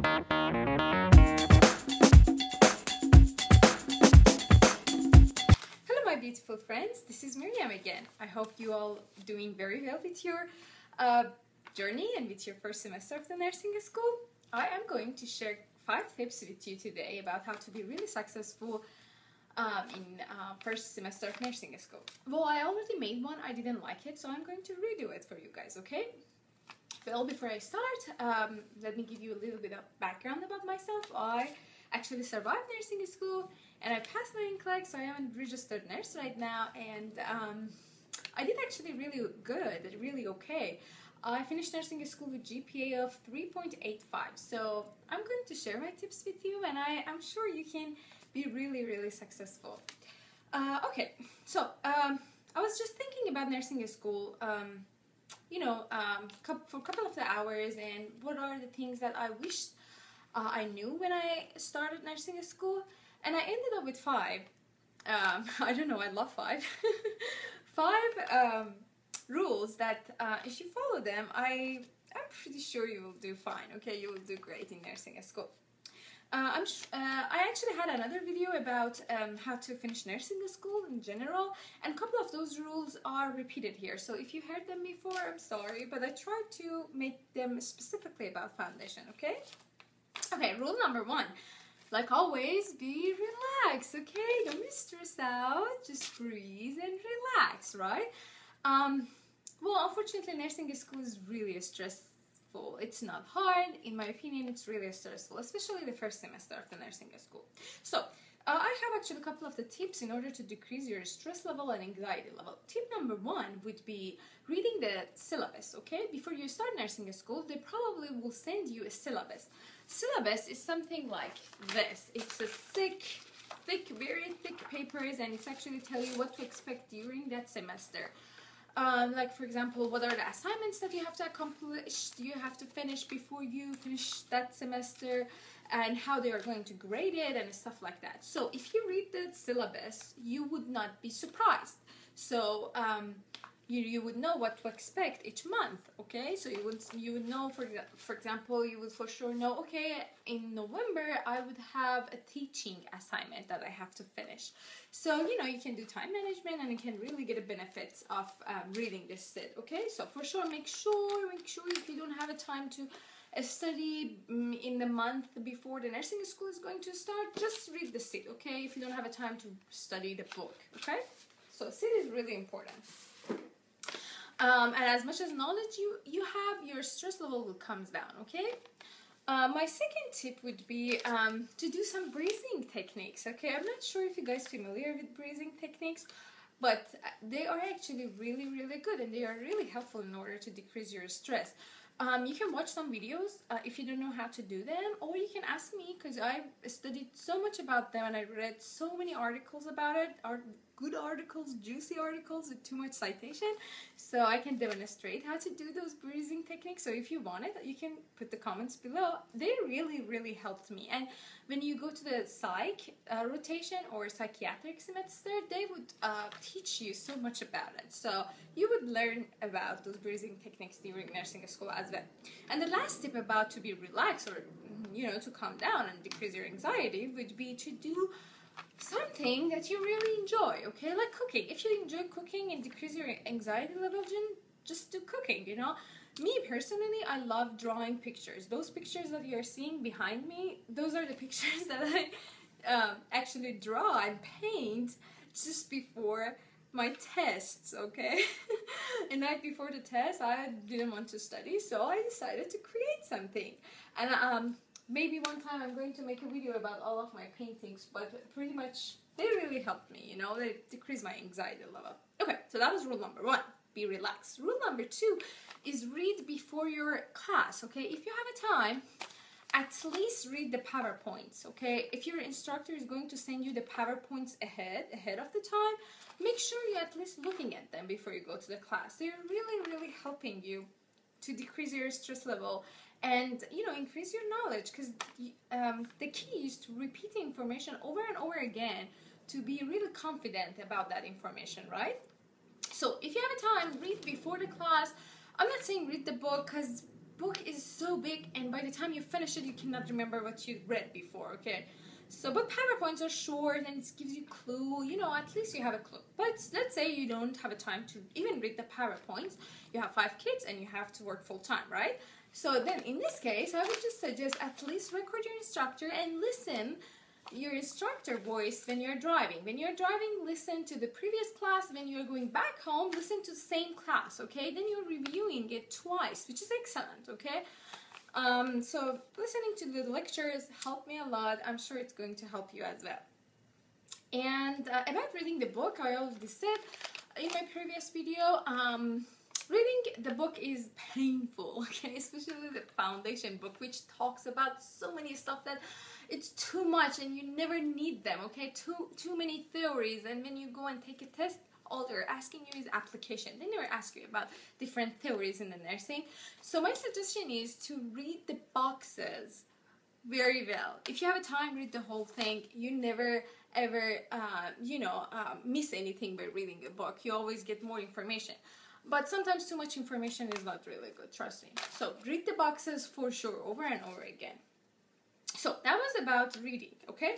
Hello my beautiful friends, this is Miriam again. I hope you all doing very well with your journey and with your first semester of the nursing school. I am going to share 5 tips with you today about how to be really successful in first semester of nursing school. Well, I already made one, I didn't like it, so I'm going to redo it for you guys, okay? Well, before I start, let me give you a little bit of background about myself. I actually survived nursing school and I passed my NCLEX, so I am a registered nurse right now, and I did actually really good, really okay. I finished nursing school with GPA of 3.85, so I'm going to share my tips with you, and I'm sure you can be really successful. Okay, so I was just thinking about nursing school, for a couple of the hours, and what are the things that I wished I knew when I started nursing school, and I ended up with 5. I don't know, I love 5. 5 rules that if you follow them, I'm pretty sure you will do fine, okay? You will do great in nursing school. I actually had another video about how to finish nursing school in general, and a couple of those rules are repeated here. So if you heard them before, I'm sorry, but I tried to make them specifically about foundation, okay? Okay, rule number 1. Like always, be relaxed, okay? Don't be stressed out, just breathe and relax, right? Well, unfortunately, nursing school is really stressful. It's not hard. In my opinion, it's really stressful, especially the first semester of the nursing school. So, I have actually a couple of the tips in order to decrease your stress level and anxiety level. Tip number 1 would be reading the syllabus, okay? Before you start nursing school, they probably will send you a syllabus. Syllabus is something like this. It's a very thick papers, and it's actually tell you what to expect during that semester. Like for example, what are the assignments that you have to accomplish, you have to finish before you finish that semester, and how they are going to grade it and stuff like that. So if you read the syllabus, you would not be surprised. So you would know what to expect each month, okay? So you would know, for example, you would for sure know, okay, in November I would have a teaching assignment that I have to finish. So you can do time management, and you can really get the benefits of reading this set, okay? So for sure, make sure if you don't have a time to study in the month before the nursing school is going to start, just read the SIT, okay? If you don't have a time to study the book, okay? So SIT is really important. And as much as knowledge you have, your stress level will come down, okay? My second tip would be to do some breathing techniques, okay? I'm not sure if you guys are familiar with breathing techniques, but they are actually really good, and they are really helpful in order to decrease your stress. You can watch some videos if you don't know how to do them, or you can ask me, because I studied so much about them and I read so many articles about it, good articles, juicy articles with too much citation, so I can demonstrate how to do those breathing techniques. So if you want it, you can put the comments below. They really helped me. And when you go to the psych rotation or psychiatric semester, they would teach you so much about it. So you would learn about those breathing techniques during nursing school as well. And the last tip about to be relaxed, or to calm down and decrease your anxiety, would be to do something that you really enjoy, okay? Like cooking. If you enjoy cooking and decrease your anxiety level, just do cooking, Me personally, I love drawing pictures. Those pictures that you're seeing behind me, those are the pictures that I actually draw and paint just before my tests, okay? The night before the test, I didn't want to study, so I decided to create something. And maybe one time I'm going to make a video about all of my paintings, but pretty much they really helped me, they decreased my anxiety level. Okay, so that was rule number 1, be relaxed. Rule number 2 is read before your class, okay? If you have a time, at least read the PowerPoints, okay? If your instructor is going to send you the PowerPoints ahead of the time, make sure you're at least looking at them before you go to the class. They're really helping you to decrease your stress level and increase your knowledge, because the key is to repeat the information over and over again to be really confident about that information, right? So if you have a time, read before the class. I'm not saying read the book, because book is so big, and by the time you finish it, you cannot remember what you read before, okay? So, but PowerPoints are short and it gives you clue, you know, at least you have a clue. But let's say you don't have a time to even read the PowerPoints. You have 5 kids and you have to work full time, right? So then in this case, I would just suggest at least record your instructor and listen your instructor voice when you're driving. When you're driving, listen to the previous class. When you're going back home, listen to the same class, okay? Then you're reviewing it twice, which is excellent, okay? So listening to the lectures helped me a lot. I'm sure it's going to help you as well. And about reading the book, I already said in my previous video, reading the book is painful, okay? Especially the foundation book, which talks about so many stuff that it's too much and you never need them, okay? Too many theories, and when you go and take a test, all they're asking you is application. They never ask you about different theories in the nursing. So my suggestion is to read the boxes very well. If you have a time, read the whole thing. You never ever miss anything by reading a book. You always get more information. But sometimes too much information is not really good, trust me. So read the boxes for sure, over and over again. So that was about reading, okay?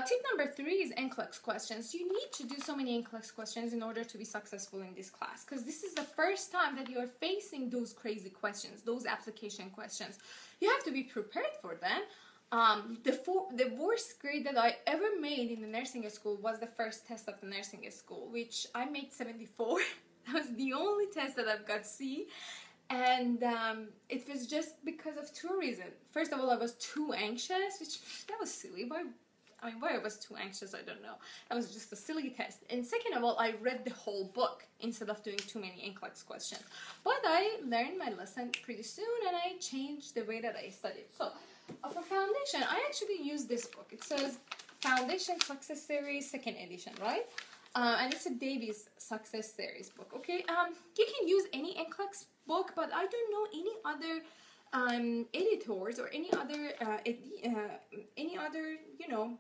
Tip number 3 is NCLEX questions. You need to do so many NCLEX questions in order to be successful in this class, because this is the first time that you are facing those crazy questions, those application questions. You have to be prepared for them. The worst grade that I ever made in the nursing school was the first test of the nursing school, which I made 74. That was the only test that I've got C. And it was just because of 2 reasons. First of all, I was too anxious, which that was silly. Why I was too anxious, I don't know. That was just a silly test. And second of all, I read the whole book instead of doing too many NCLEX questions. But I learned my lesson pretty soon, and I changed the way that I studied. So for foundation, I actually use this book. It says Foundation Success Series 2nd edition, right? And it's a Davies Success Series book, okay? You can use any NCLEX book, but I don't know any other editors or any other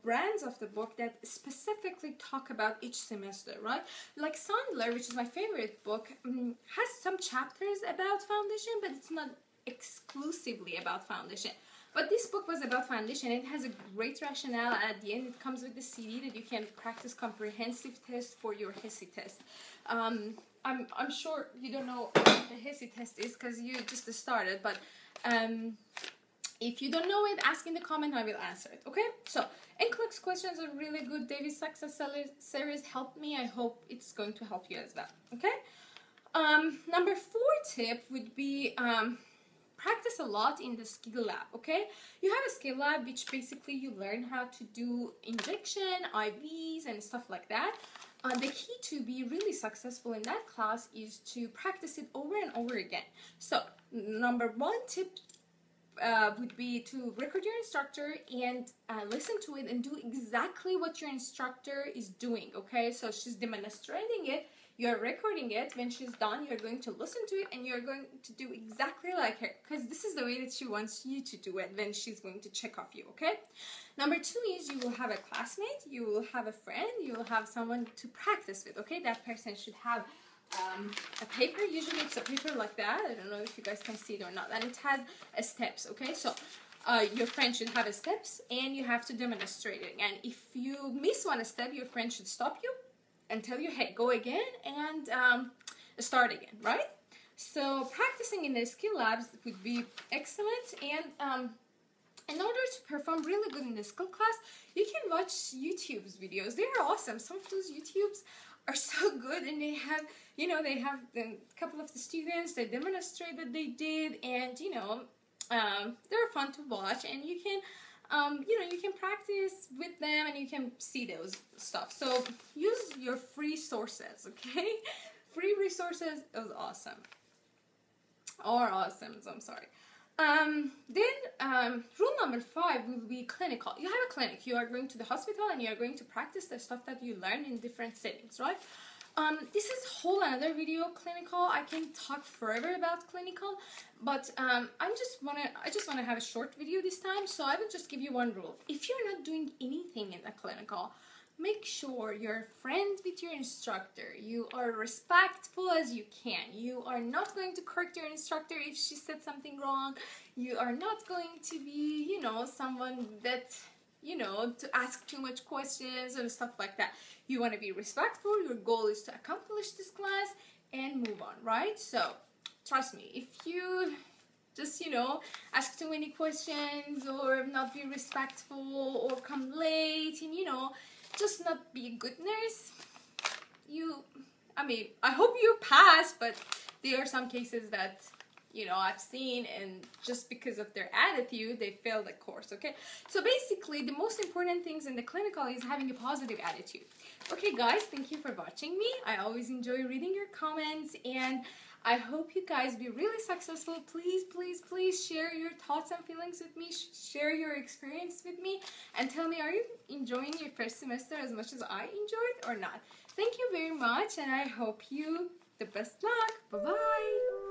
brands of the book that specifically talk about each semester, right? Like Sandler, which is my favorite book, has some chapters about foundation, but it's not exclusively about foundation. But this book was about foundation. It has a great rationale. At the end, it comes with the CD that you can practice comprehensive tests for your HESI test. I'm sure you don't know what the HESI test is because you just started, but if you don't know it, ask in the comment, I will answer it, okay? So, NCLEX questions are really good. Davies Success Series helped me. I hope it's going to help you as well, okay? Number 4 tip would be practice a lot in the skill lab, okay? You have a skill lab which basically you learn how to do injection, IVs, and stuff like that. The key to be really successful in that class is to practice it over and over again. So, number 1 tip would be to record your instructor and listen to it and do exactly what your instructor is doing, okay? So she's demonstrating it, you're recording it. When she's done, you're going to listen to it and you're going to do exactly like her, because this is the way that she wants you to do it when she's going to check off you, okay? Number 2 is you will have a classmate, you will have a friend, you will have someone to practice with, okay? That person should have a paper. Usually it's a paper like that. I don't know if you guys can see it or not. And it has steps, okay? So your friend should have steps and you have to demonstrate it. And if you miss one step, your friend should stop you and tell you, hey, go again and start again, right? So practicing in the skill labs would be excellent. And in order to perform really good in the skill class, you can watch YouTube's videos. They are awesome. Some of those YouTubes are so good, and they have, they have a couple of the students, they demonstrate that they did, and, they're fun to watch, and you can, you can practice with them, and you can see those stuff. So use your free sources, okay? Free resources is awesome. Or awesomes, I'm sorry. Rule number 5 will be clinical. You have a clinic. You are going to the hospital and you are going to practice the stuff that you learn in different settings, right? This is whole another video, clinical. I can talk forever about clinical, but I just wanna have a short video this time. So I will just give you one rule. If you're not doing anything in the clinical, Make sure you're friends with your instructor. You are respectful as you can. You are not going to correct your instructor if she said something wrong. You are not going to be, you know, someone that, you know, to ask too much questions and stuff like that. You want to be respectful. Your goal is to accomplish this class and move on, right? So, trust me, if you just, you know, ask too many questions or not be respectful or come late and, you know, just not be a good nurse, I mean, I hope you pass, but there are some cases that, you know, I've seen, and just because of their attitude, they fail the course, okay? So basically, the most important things in the clinical is having a positive attitude. Okay, guys, thank you for watching me. I always enjoy reading your comments, and I hope you guys be really successful. Please, please, please share your thoughts and feelings with me. Share your experience with me, and tell me, are you enjoying your first semester as much as I enjoyed or not? Thank you very much, and I hope you the best luck. Bye-bye.